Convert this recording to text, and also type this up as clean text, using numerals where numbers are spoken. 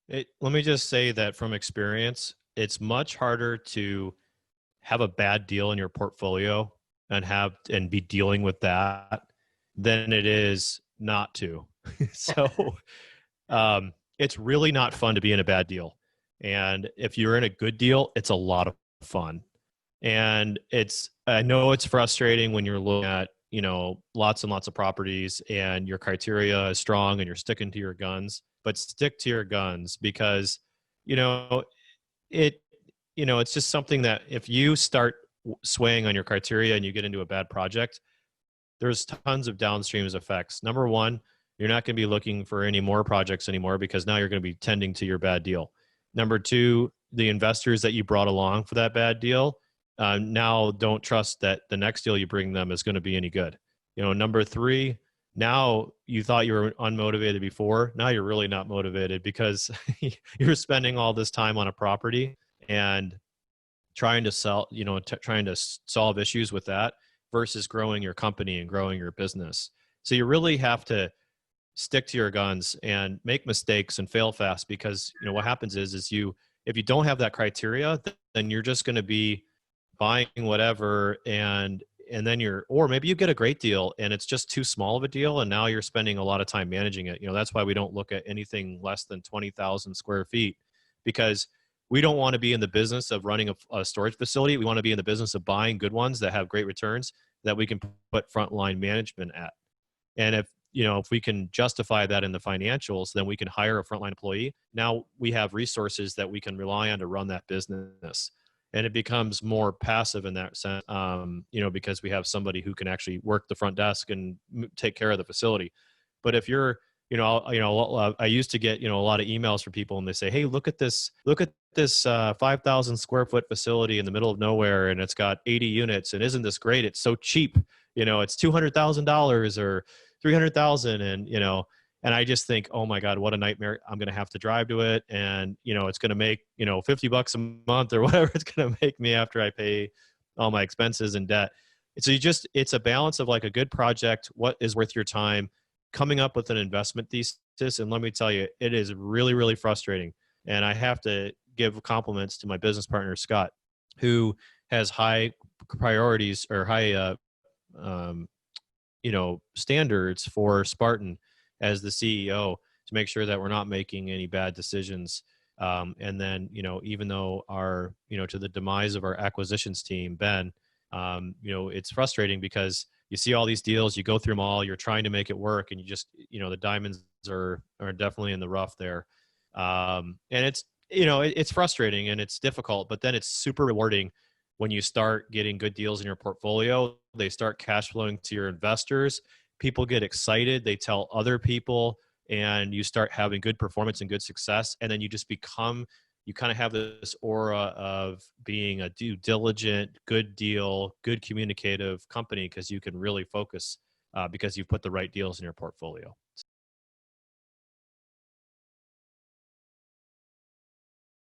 Let me just say that from experience, it's much harder to have a bad deal in your portfolio and be dealing with that than it is not to. So it's really not fun to be in a bad deal. And if you're in a good deal, it's a lot of fun. And I know it's frustrating when you're looking at, lots and lots of properties and your criteria is strong and you're sticking to your guns, but stick to your guns because, you know, it, it's just something that if you start swaying on your criteria and you get into a bad project, there's tons of downstream effects. Number one, you're not going to be looking for any more projects anymore because now you're going to be tending to your bad deal. Number two, the investors that you brought along for that bad deal now don't trust that the next deal you bring them is going to be any good. Number three, now you thought you were unmotivated before. Now you're really not motivated because you're spending all this time on a property and trying to trying to solve issues with that versus growing your company and growing your business. So you really have to stick to your guns and make mistakes and fail fast because what happens is if you don't have that criteria, then you're just going to be buying whatever and then or maybe you get a great deal and it's just too small of a deal and now you're spending a lot of time managing it. That's why we don't look at anything less than 20,000 square feet because we don't want to be in the business of running a storage facility. We want to be in the business of buying good ones that have great returns that we can put frontline management at. And if we can justify that in the financials, then we can hire a frontline employee. Now we have resources that we can rely on to run that business. And it becomes more passive in that sense, because we have somebody who can actually work the front desk and take care of the facility. But if you're, I used to get, a lot of emails from people and they say, hey, look at this 5,000 square foot facility in the middle of nowhere. And it's got 80 units. And isn't this great? It's so cheap. It's $200,000 or 300,000. And I just think, oh my God, what a nightmare. I'm going to have to drive to it. And, it's going to make, $50 a month or whatever it's going to make me after I pay all my expenses and debt. So it's a balance of like a good project, what is worth your time, coming up with an investment thesis. And let me tell you, it is really, really frustrating. And I have to give compliments to my business partner, Scott, who has high priorities or high, standards for Spartan as the CEO to make sure that we're not making any bad decisions. And then, even though to the demise of our acquisitions team, Ben, it's frustrating because you see all these deals, you go through them all, you're trying to make it work, and you just, the diamonds are definitely in the rough there. And it's frustrating and it's difficult, but then it's super rewarding when you start getting good deals in your portfolio. They start cash flowing to your investors. People get excited. They tell other people, and you start having good performance and good success. And then you kind of have this aura of being a due diligent, good deal, good communicative company because you can really focus because you've put the right deals in your portfolio.